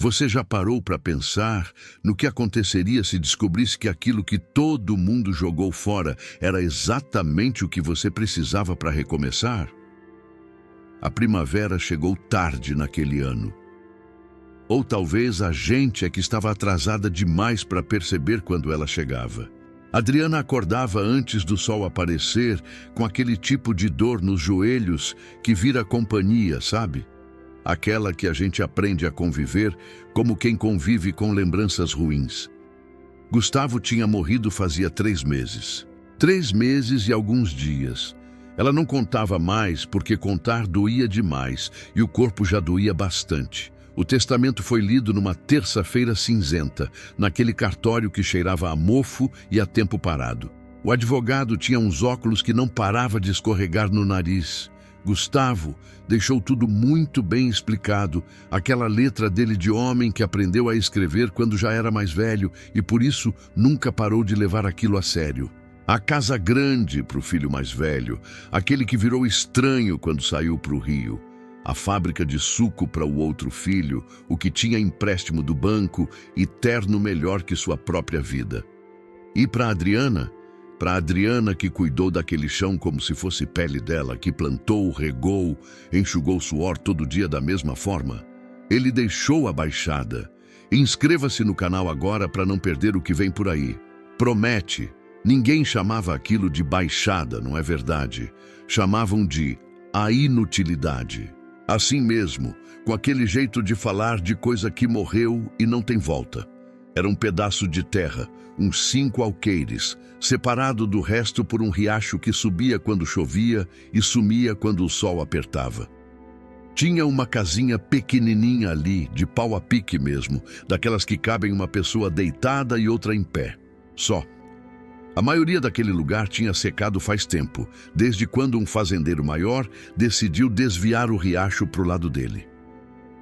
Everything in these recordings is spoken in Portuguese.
Você já parou para pensar no que aconteceria se descobrisse que aquilo que todo mundo jogou fora era exatamente o que você precisava para recomeçar? A primavera chegou tarde naquele ano. Ou talvez a gente é que estava atrasada demais para perceber quando ela chegava. Adriana acordava antes do sol aparecer, com aquele tipo de dor nos joelhos que vira companhia, sabe? Aquela que a gente aprende a conviver como quem convive com lembranças ruins. Gustavo tinha morrido fazia 3 meses. 3 meses e alguns dias. Ela não contava mais porque contar doía demais e o corpo já doía bastante. O testamento foi lido numa terça-feira cinzenta, naquele cartório que cheirava a mofo e a tempo parado. O advogado tinha uns óculos que não parava de escorregar no nariz. Gustavo deixou tudo muito bem explicado, aquela letra dele de homem que aprendeu a escrever quando já era mais velho e por isso nunca parou de levar aquilo a sério. A casa grande para o filho mais velho, aquele que virou estranho quando saiu para o Rio. A fábrica de suco para o outro filho, o que tinha empréstimo do banco e terno melhor que sua própria vida. E para Adriana que cuidou daquele chão como se fosse pele dela, que plantou, regou, enxugou suor todo dia da mesma forma. Ele deixou a baixada. Inscreva-se no canal agora para não perder o que vem por aí. Promete. Ninguém chamava aquilo de baixada, não é verdade? Chamavam de a inutilidade. Assim mesmo, com aquele jeito de falar de coisa que morreu e não tem volta. Era um pedaço de terra, uns 5 alqueires, separado do resto por um riacho que subia quando chovia e sumia quando o sol apertava. Tinha uma casinha pequenininha ali, de pau a pique mesmo, daquelas que cabem uma pessoa deitada e outra em pé. Só. A maioria daquele lugar tinha secado faz tempo, desde quando um fazendeiro maior decidiu desviar o riacho para o lado dele.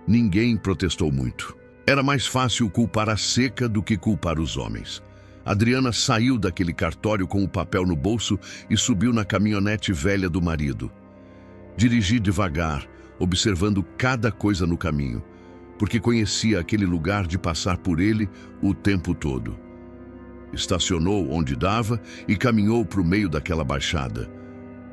Ninguém protestou muito. Era mais fácil culpar a seca do que culpar os homens. Adriana saiu daquele cartório com o papel no bolso e subiu na caminhonete velha do marido. Dirigi devagar, observando cada coisa no caminho, porque conhecia aquele lugar de passar por ele o tempo todo. Estacionou onde dava e caminhou para o meio daquela baixada.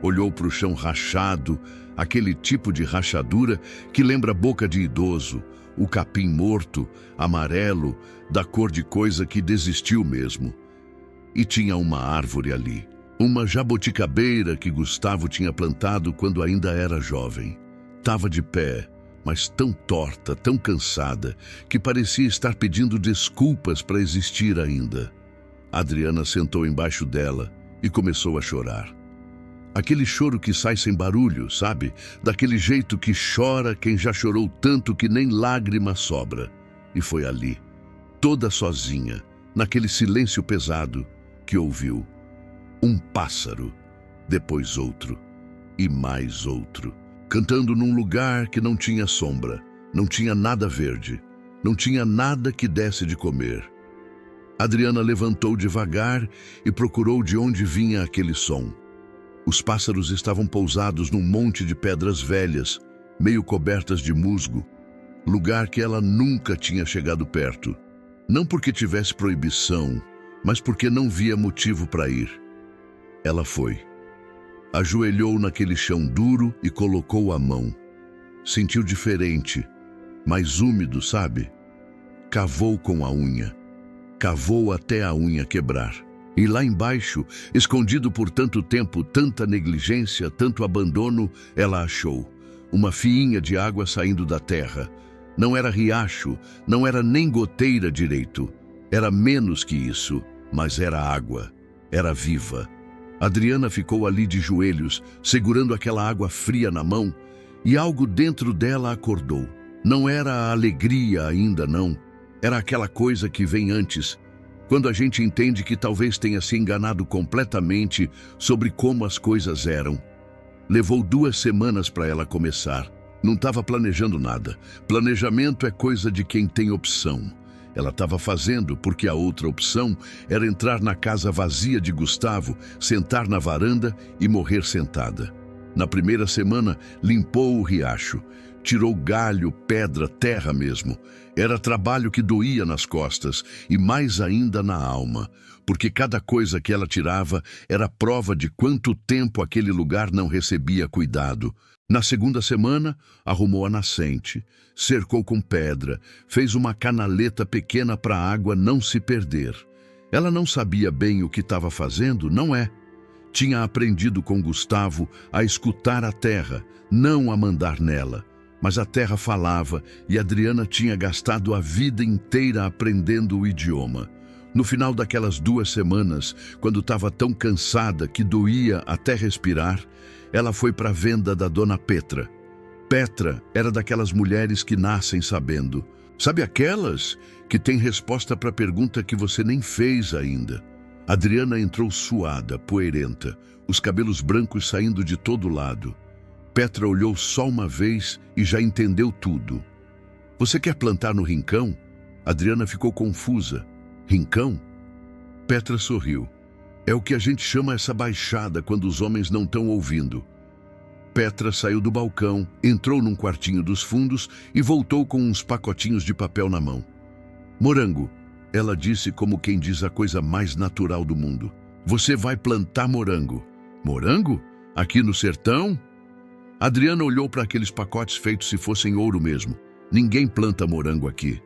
Olhou para o chão rachado, aquele tipo de rachadura que lembra boca de idoso, o capim morto, amarelo, da cor de coisa que desistiu mesmo. E tinha uma árvore ali, uma jabuticabeira que Gustavo tinha plantado quando ainda era jovem. Tava de pé, mas tão torta, tão cansada, que parecia estar pedindo desculpas para existir ainda. Adriana sentou embaixo dela e começou a chorar. Aquele choro que sai sem barulho, sabe? Daquele jeito que chora quem já chorou tanto que nem lágrima sobra. E foi ali, toda sozinha, naquele silêncio pesado, que ouviu um pássaro, depois outro e mais outro, cantando num lugar que não tinha sombra, não tinha nada verde, não tinha nada que desse de comer. Adriana levantou devagar e procurou de onde vinha aquele som. Os pássaros estavam pousados num monte de pedras velhas, meio cobertas de musgo, lugar que ela nunca tinha chegado perto. Não porque tivesse proibição, mas porque não via motivo para ir. Ela foi. Ajoelhou naquele chão duro e colocou a mão. Sentiu diferente, mais úmido, sabe? Cavou com a unha. Cavou até a unha quebrar. E lá embaixo, escondido por tanto tempo, tanta negligência, tanto abandono, ela achou uma fiinha de água saindo da terra. Não era riacho, não era nem goteira direito. Era menos que isso, mas era água. Era viva. Adriana ficou ali de joelhos, segurando aquela água fria na mão, e algo dentro dela acordou. Não era a alegria ainda, não. Era aquela coisa que vem antes, quando a gente entende que talvez tenha se enganado completamente sobre como as coisas eram. Levou 2 semanas para ela começar. Não estava planejando nada. Planejamento é coisa de quem tem opção. Ela estava fazendo porque a outra opção era entrar na casa vazia de Gustavo, sentar na varanda e morrer sentada. Na primeira semana, limpou o riacho. Tirou galho, pedra, terra mesmo. Era trabalho que doía nas costas e mais ainda na alma, porque cada coisa que ela tirava era prova de quanto tempo aquele lugar não recebia cuidado. Na segunda semana, arrumou a nascente, cercou com pedra, fez uma canaleta pequena para a água não se perder. Ela não sabia bem o que estava fazendo, não é? Tinha aprendido com Gustavo a escutar a terra, não a mandar nela. Mas a terra falava e Adriana tinha gastado a vida inteira aprendendo o idioma. No final daquelas 2 semanas, quando estava tão cansada que doía até respirar, ela foi para a venda da dona Petra. Petra era daquelas mulheres que nascem sabendo. Sabe aquelas que têm resposta para a pergunta que você nem fez ainda? Adriana entrou suada, poeirenta, os cabelos brancos saindo de todo lado. Petra olhou só uma vez e já entendeu tudo. Você quer plantar no rincão? Adriana ficou confusa. Rincão? Petra sorriu. É o que a gente chama essa baixada quando os homens não estão ouvindo. Petra saiu do balcão, entrou num quartinho dos fundos e voltou com uns pacotinhos de papel na mão. Morango, ela disse como quem diz a coisa mais natural do mundo. Você vai plantar morango. Morango? Aqui no sertão? Adriana olhou para aqueles pacotes feitos se fossem ouro mesmo. Ninguém planta morango aqui.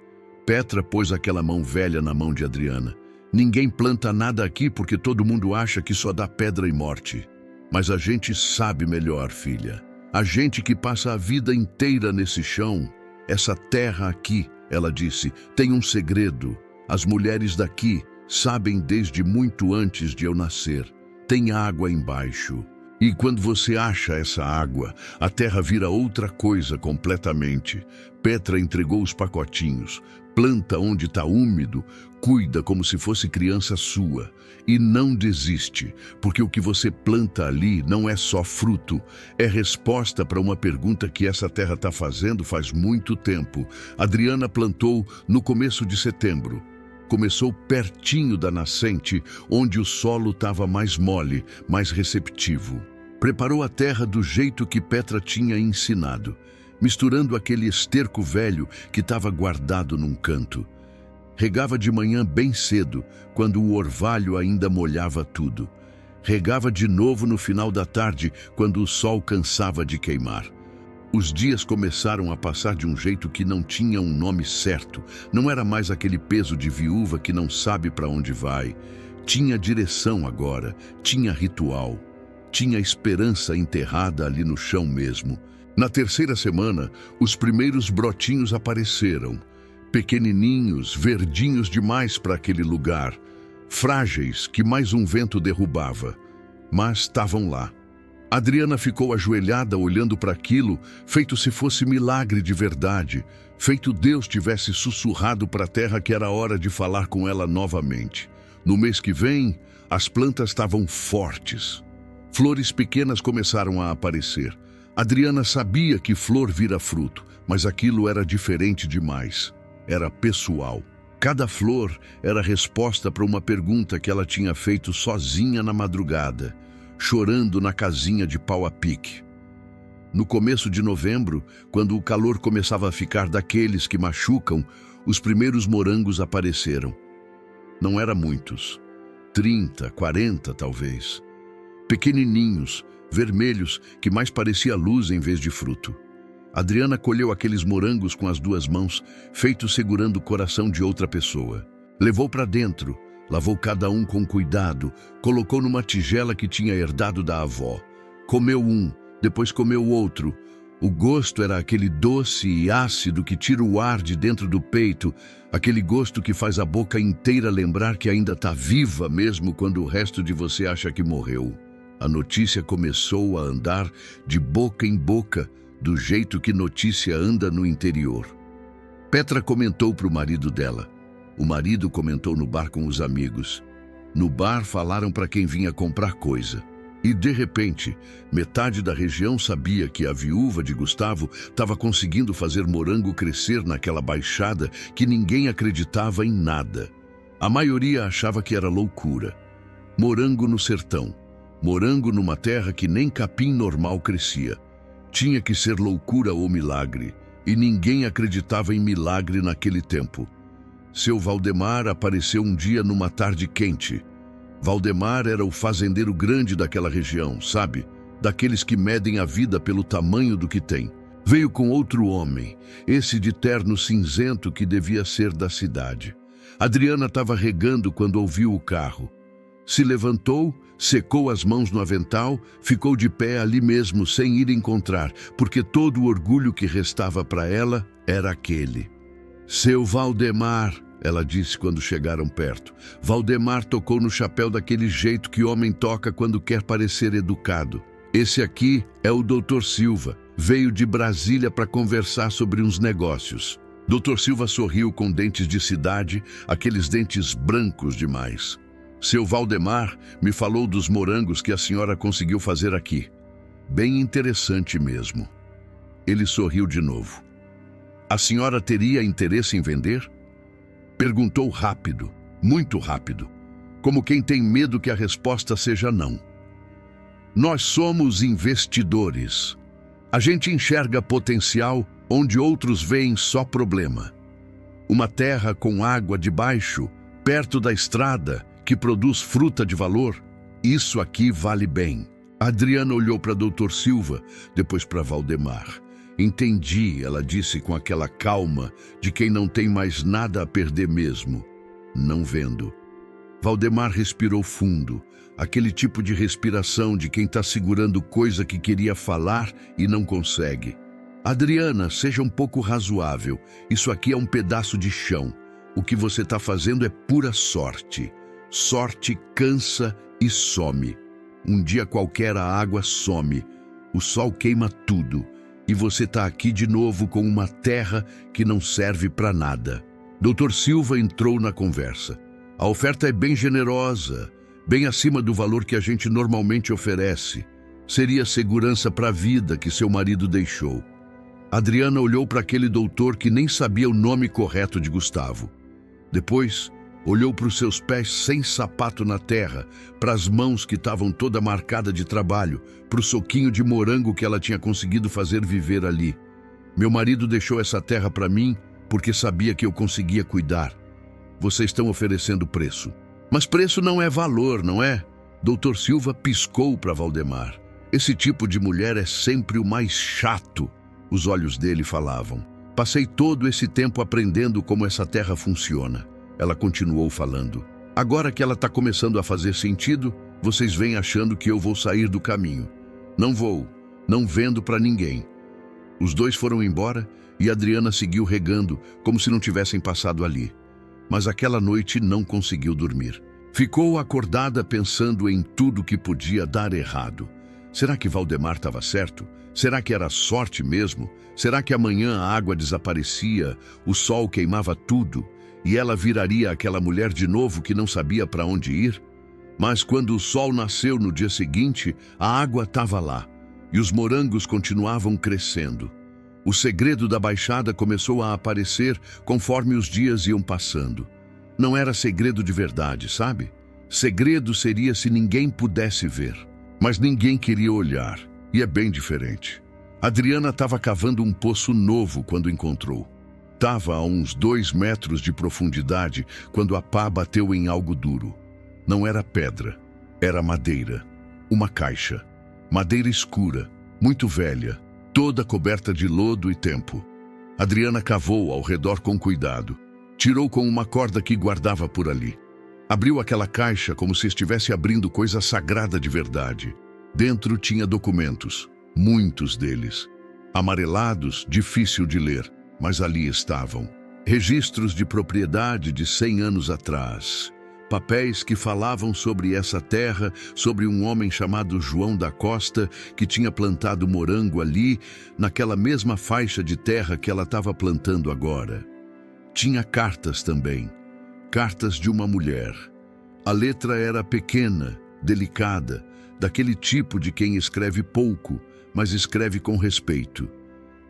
Petra pôs aquela mão velha na mão de Adriana. Ninguém planta nada aqui porque todo mundo acha que só dá pedra e morte. Mas a gente sabe melhor, filha. A gente que passa a vida inteira nesse chão, essa terra aqui, ela disse, tem um segredo. As mulheres daqui sabem desde muito antes de eu nascer. Tem água embaixo. E quando você acha essa água, a terra vira outra coisa completamente. Petra entregou os pacotinhos. Planta onde está úmido, cuida como se fosse criança sua. E não desiste, porque o que você planta ali não é só fruto, é resposta para uma pergunta que essa terra está fazendo faz muito tempo. Adriana plantou no começo de setembro. Começou pertinho da nascente, onde o solo estava mais mole, mais receptivo. Preparou a terra do jeito que Petra tinha ensinado, misturando aquele esterco velho que estava guardado num canto. Regava de manhã bem cedo, quando o orvalho ainda molhava tudo. Regava de novo no final da tarde, quando o sol cansava de queimar. Os dias começaram a passar de um jeito que não tinha um nome certo. Não era mais aquele peso de viúva que não sabe para onde vai. Tinha direção agora, tinha ritual. Tinha esperança enterrada ali no chão mesmo. Na terceira semana, os primeiros brotinhos apareceram. Pequenininhos, verdinhos demais para aquele lugar. Frágeis que mais um vento derrubava. Mas estavam lá. Adriana ficou ajoelhada olhando para aquilo, feito se fosse milagre de verdade, feito Deus tivesse sussurrado para a terra que era hora de falar com ela novamente. No mês que vem, as plantas estavam fortes. Flores pequenas começaram a aparecer. Adriana sabia que flor vira fruto, mas aquilo era diferente demais. Era pessoal. Cada flor era resposta para uma pergunta que ela tinha feito sozinha na madrugada, chorando na casinha de pau a pique. No começo de novembro, quando o calor começava a ficar daqueles que machucam, os primeiros morangos apareceram. Não eram muitos, 30, 40 talvez. Pequenininhos, vermelhos, que mais parecia luz em vez de fruto. Adriana colheu aqueles morangos com as 2 mãos, feitos segurando o coração de outra pessoa. Levou para dentro, lavou cada um com cuidado, colocou numa tigela que tinha herdado da avó. Comeu um, depois comeu outro. O gosto era aquele doce e ácido que tira o ar de dentro do peito, aquele gosto que faz a boca inteira lembrar que ainda está viva mesmo quando o resto de você acha que morreu. A notícia começou a andar de boca em boca, do jeito que notícia anda no interior. Petra comentou para o marido dela. O marido comentou no bar com os amigos. No bar falaram para quem vinha comprar coisa. E, de repente, metade da região sabia que a viúva de Gustavo estava conseguindo fazer morango crescer naquela baixada que ninguém acreditava em nada. A maioria achava que era loucura. Morango no sertão. Morango numa terra que nem capim normal crescia. Tinha que ser loucura ou milagre. e ninguém acreditava em milagre naquele tempo. Seu Valdemar apareceu um dia numa tarde quente. Valdemar era o fazendeiro grande daquela região, sabe? Daqueles que medem a vida pelo tamanho do que tem. Veio com outro homem, esse de terno cinzento que devia ser da cidade. Adriana estava regando quando ouviu o carro. Se levantou, secou as mãos no avental, ficou de pé ali mesmo sem ir encontrar, porque todo o orgulho que restava para ela era aquele. Seu Valdemar, ela disse quando chegaram perto. Valdemar tocou no chapéu daquele jeito que homem toca quando quer parecer educado. Esse aqui é o Dr. Silva. Veio de Brasília para conversar sobre uns negócios. Dr. Silva sorriu com dentes de cidade, aqueles dentes brancos demais. Seu Valdemar me falou dos morangos que a senhora conseguiu fazer aqui. Bem interessante mesmo. Ele sorriu de novo. A senhora teria interesse em vender? Perguntou rápido, muito rápido, como quem tem medo que a resposta seja não. Nós somos investidores. A gente enxerga potencial onde outros veem só problema. Uma terra com água debaixo, perto da estrada, que produz fruta de valor, isso aqui vale bem. Adriana olhou para Dr. Silva, depois para Valdemar. Entendi, ela disse com aquela calma de quem não tem mais nada a perder mesmo. Não vendo. Valdemar respirou fundo, aquele tipo de respiração de quem está segurando coisa que queria falar e não consegue. Adriana, seja um pouco razoável. Isso aqui é um pedaço de chão. O que você está fazendo é pura sorte. Sorte cansa e some. Um dia qualquer a água some. O sol queima tudo. E você está aqui de novo com uma terra que não serve para nada. Dr. Silva entrou na conversa. A oferta é bem generosa, bem acima do valor que a gente normalmente oferece. Seria segurança para a vida que seu marido deixou. Adriana olhou para aquele doutor que nem sabia o nome correto de Gustavo. Depois, olhou para os seus pés sem sapato na terra, para as mãos que estavam toda marcada de trabalho, para o soquinho de morango que ela tinha conseguido fazer viver ali. Meu marido deixou essa terra para mim porque sabia que eu conseguia cuidar. Vocês estão oferecendo preço. Mas preço não é valor, não é? Dr. Silva piscou para Valdemar. Esse tipo de mulher é sempre o mais chato. Os olhos dele falavam. Passei todo esse tempo aprendendo como essa terra funciona. Ela continuou falando. Agora que ela está começando a fazer sentido, vocês vêm achando que eu vou sair do caminho. Não vou. Não vendo para ninguém. Os dois foram embora e Adriana seguiu regando, como se não tivessem passado ali. Mas aquela noite não conseguiu dormir. Ficou acordada pensando em tudo que podia dar errado. Será que Valdemar estava certo? Será que era sorte mesmo? Será que amanhã a água desaparecia, o sol queimava tudo e ela viraria aquela mulher de novo que não sabia para onde ir? Mas quando o sol nasceu no dia seguinte, a água estava lá e os morangos continuavam crescendo. O segredo da baixada começou a aparecer conforme os dias iam passando. Não era segredo de verdade, sabe? Segredo seria se ninguém pudesse ver. Mas ninguém queria olhar, e é bem diferente. Adriana estava cavando um poço novo quando encontrou. Estava a uns 2 metros de profundidade quando a pá bateu em algo duro. Não era pedra, era madeira. Uma caixa. Madeira escura, muito velha, toda coberta de lodo e tempo. Adriana cavou ao redor com cuidado. Tirou com uma corda que guardava por ali. Abriu aquela caixa como se estivesse abrindo coisa sagrada de verdade. Dentro tinha documentos, muitos deles. Amarelados, difícil de ler, mas ali estavam. Registros de propriedade de 100 anos atrás. Papéis que falavam sobre essa terra, sobre um homem chamado João da Costa, que tinha plantado morango ali, naquela mesma faixa de terra que ela estava plantando agora. Tinha cartas também, cartas de uma mulher. A letra era pequena, delicada, daquele tipo de quem escreve pouco, mas escreve com respeito.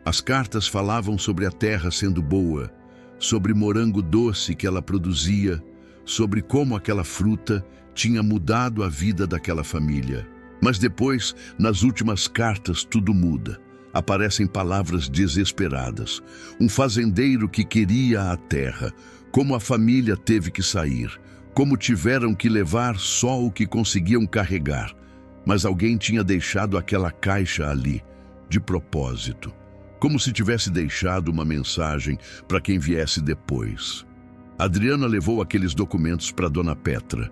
As cartas falavam sobre a terra sendo boa, sobre morango doce que ela produzia, sobre como aquela fruta tinha mudado a vida daquela família. Mas depois, nas últimas cartas, tudo muda. aparecem palavras desesperadas. Um fazendeiro que queria a terra, como a família teve que sair, como tiveram que levar só o que conseguiam carregar. Mas alguém tinha deixado aquela caixa ali, de propósito, como se tivesse deixado uma mensagem para quem viesse depois. Adriana levou aqueles documentos para Dona Petra.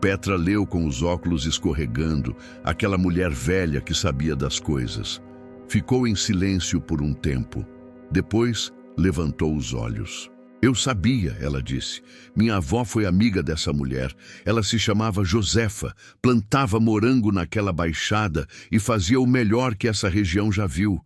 Petra leu com os óculos escorregando, aquela mulher velha que sabia das coisas. Ficou em silêncio por um tempo. Depois, levantou os olhos. Eu sabia, ela disse. Minha avó foi amiga dessa mulher. Ela se chamava Josefa, plantava morango naquela baixada e fazia o melhor que essa região já viu.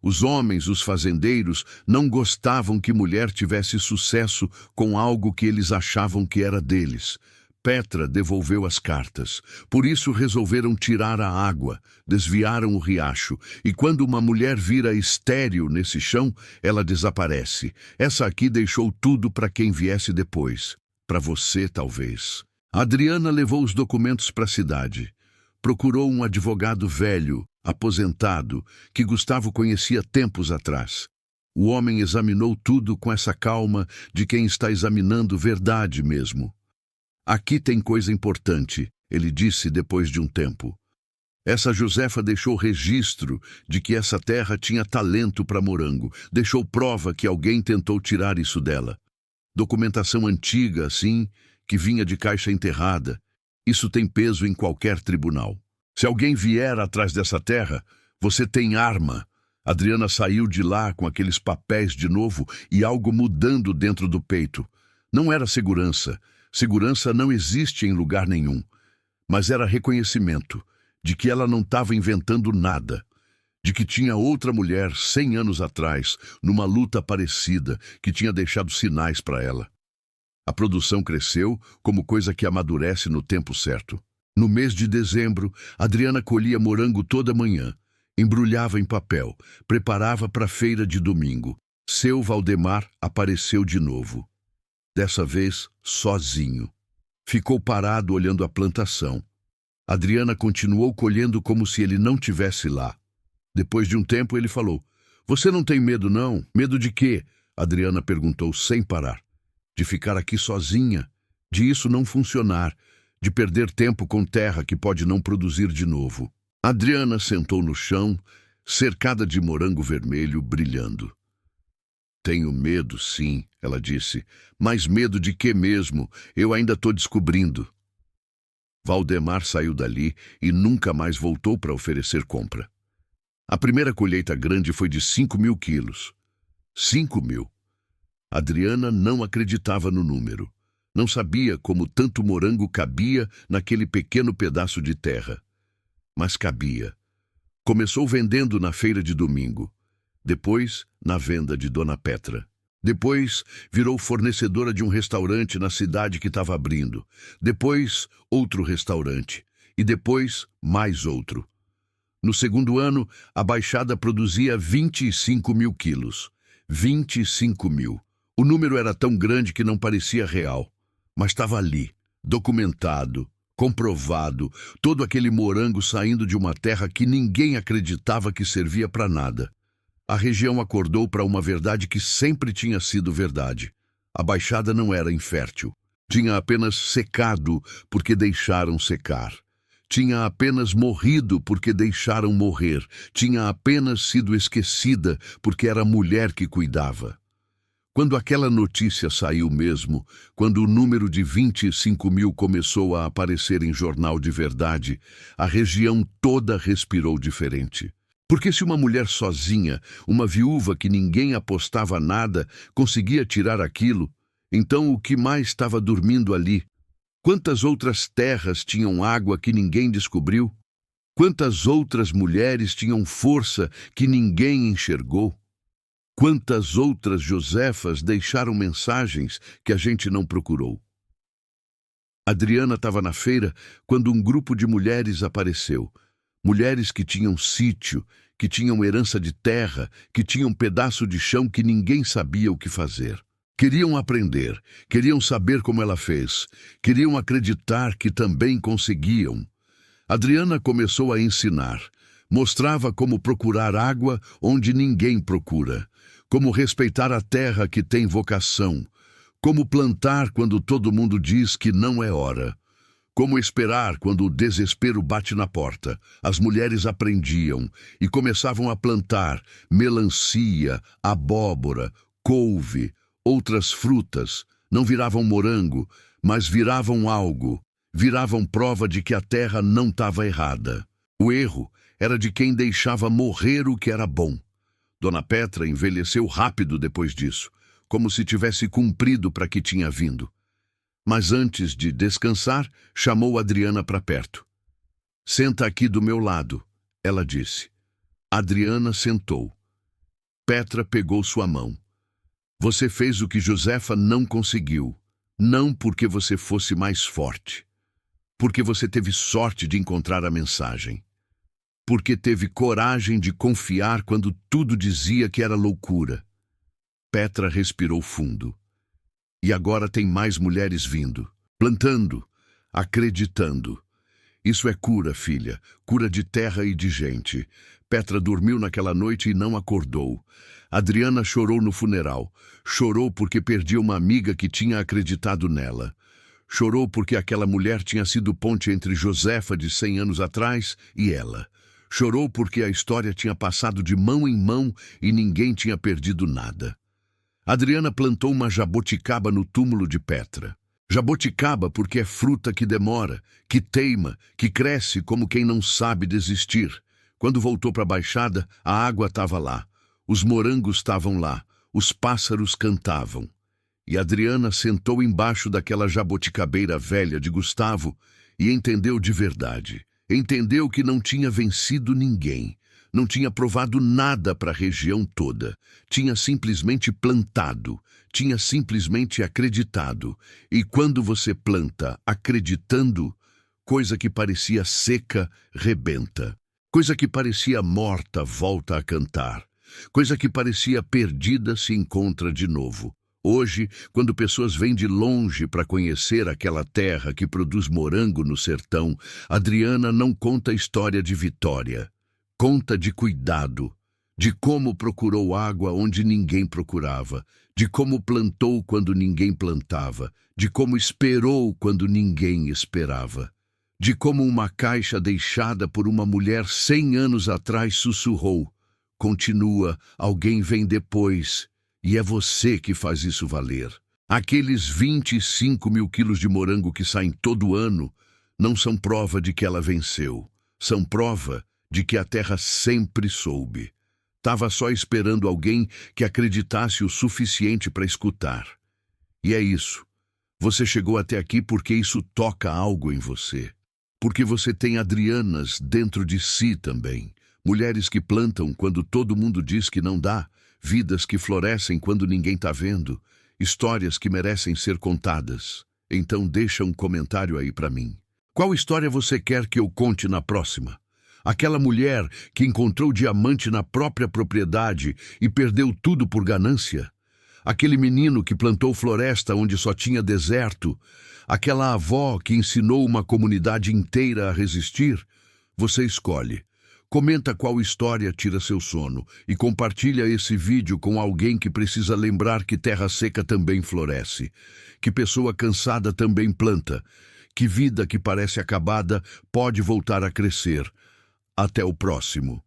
Os homens, os fazendeiros, não gostavam que mulher tivesse sucesso com algo que eles achavam que era deles. Petra devolveu as cartas. Por isso resolveram tirar a água, desviaram o riacho. E quando uma mulher vira estéril nesse chão, ela desaparece. Essa aqui deixou tudo para quem viesse depois. Para você, talvez. Adriana levou os documentos para a cidade. Procurou um advogado velho, aposentado, que Gustavo conhecia tempos atrás. O homem examinou tudo com essa calma de quem está examinando verdade mesmo. Aqui tem coisa importante, ele disse depois de um tempo. Essa Josefa deixou registro de que essa terra tinha talento para morango. Deixou prova que alguém tentou tirar isso dela. Documentação antiga, assim, que vinha de caixa enterrada. Isso tem peso em qualquer tribunal. Se alguém vier atrás dessa terra, você tem arma. Adriana saiu de lá com aqueles papéis de novo e algo mudando dentro do peito. Não era segurança. Segurança não existe em lugar nenhum, mas era reconhecimento de que ela não estava inventando nada, de que tinha outra mulher 100 anos atrás, numa luta parecida, que tinha deixado sinais para ela. A produção cresceu como coisa que amadurece no tempo certo. No mês de dezembro, Adriana colhia morango toda manhã, embrulhava em papel, preparava para a feira de domingo. Seu Valdemar apareceu de novo. Dessa vez, sozinho. Ficou parado olhando a plantação. Adriana continuou colhendo como se ele não tivesse lá. Depois de um tempo, ele falou: "Você não tem medo, não? Medo de quê?" Adriana perguntou sem parar. "De ficar aqui sozinha, de isso não funcionar, de perder tempo com terra que pode não produzir de novo." Adriana sentou no chão, cercada de morango vermelho brilhando. "Tenho medo, sim," ela disse. "Mas medo de quê mesmo? Eu ainda estou descobrindo." Valdemar saiu dali e nunca mais voltou para oferecer compra. A primeira colheita grande foi de 5.000 quilos. 5.000. Adriana não acreditava no número. Não sabia como tanto morango cabia naquele pequeno pedaço de terra. Mas cabia. Começou vendendo na feira de domingo. Depois, na venda de Dona Petra. Depois, virou fornecedora de um restaurante na cidade que estava abrindo. Depois, outro restaurante. E depois, mais outro. No segundo ano, a Baixada produzia 25.000 quilos. 25.000. O número era tão grande que não parecia real. Mas estava ali, documentado, comprovado, todo aquele morango saindo de uma terra que ninguém acreditava que servia para nada. A região acordou para uma verdade que sempre tinha sido verdade. A Baixada não era infértil. Tinha apenas secado porque deixaram secar. Tinha apenas morrido porque deixaram morrer. Tinha apenas sido esquecida porque era a mulher que cuidava. Quando aquela notícia saiu mesmo, quando o número de 25.000 começou a aparecer em jornal de verdade, a região toda respirou diferente. Porque se uma mulher sozinha, uma viúva que ninguém apostava nada, conseguia tirar aquilo, então o que mais estava dormindo ali? Quantas outras terras tinham água que ninguém descobriu? Quantas outras mulheres tinham força que ninguém enxergou? Quantas outras Josefas deixaram mensagens que a gente não procurou? Adriana estava na feira quando um grupo de mulheres apareceu. Mulheres que tinham sítio, que tinham herança de terra, que tinham pedaço de chão que ninguém sabia o que fazer. Queriam aprender, queriam saber como ela fez, queriam acreditar que também conseguiam. Adriana começou a ensinar. Mostrava como procurar água onde ninguém procura, como respeitar a terra que tem vocação, como plantar quando todo mundo diz que não é hora, como esperar quando o desespero bate na porta. As mulheres aprendiam e começavam a plantar melancia, abóbora, couve, outras frutas. Não viravam morango, mas viravam algo. Viravam prova de que a terra não estava errada. O erro era de quem deixava morrer o que era bom. Dona Petra envelheceu rápido depois disso, como se tivesse cumprido para que tinha vindo. Mas antes de descansar, chamou Adriana para perto. "Senta aqui do meu lado", ela disse. Adriana sentou. Petra pegou sua mão. "Você fez o que Josefa não conseguiu, não porque você fosse mais forte, porque você teve sorte de encontrar a mensagem, porque teve coragem de confiar quando tudo dizia que era loucura." Petra respirou fundo. "E agora tem mais mulheres vindo, plantando, acreditando. Isso é cura, filha, cura de terra e de gente." Petra dormiu naquela noite e não acordou. Adriana chorou no funeral. Chorou porque perdia uma amiga que tinha acreditado nela. Chorou porque aquela mulher tinha sido ponte entre Josefa de 100 anos atrás e ela. Chorou porque a história tinha passado de mão em mão e ninguém tinha perdido nada. Adriana plantou uma jaboticaba no túmulo de Petra. Jaboticaba porque é fruta que demora, que teima, que cresce como quem não sabe desistir. Quando voltou para a baixada, a água estava lá, os morangos estavam lá, os pássaros cantavam. E Adriana sentou embaixo daquela jabuticabeira velha de Gustavo e entendeu de verdade. Entendeu que não tinha vencido ninguém. Não tinha provado nada para a região toda. Tinha simplesmente plantado. Tinha simplesmente acreditado. E quando você planta acreditando, coisa que parecia seca, rebenta. Coisa que parecia morta, volta a cantar. Coisa que parecia perdida, se encontra de novo. Hoje, quando pessoas vêm de longe para conhecer aquela terra que produz morango no sertão, Adriana não conta história de vitória. Conta de cuidado, de como procurou água onde ninguém procurava, de como plantou quando ninguém plantava, de como esperou quando ninguém esperava, de como uma caixa deixada por uma mulher 100 anos atrás sussurrou: "Continua, alguém vem depois, e é você que faz isso valer." Aqueles 25 mil quilos de morango que saem todo ano não são prova de que ela venceu, são prova de que a terra sempre soube. Estava só esperando alguém que acreditasse o suficiente para escutar. E é isso. Você chegou até aqui porque isso toca algo em você. Porque você tem Adrianas dentro de si também. Mulheres que plantam quando todo mundo diz que não dá. Vidas que florescem quando ninguém está vendo. Histórias que merecem ser contadas. Então deixa um comentário aí para mim. Qual história você quer que eu conte na próxima? Aquela mulher que encontrou diamante na própria propriedade e perdeu tudo por ganância? Aquele menino que plantou floresta onde só tinha deserto? Aquela avó que ensinou uma comunidade inteira a resistir? Você escolhe. Comenta qual história tira seu sono e compartilha esse vídeo com alguém que precisa lembrar que terra seca também floresce, que pessoa cansada também planta, que vida que parece acabada pode voltar a crescer. Até o próximo.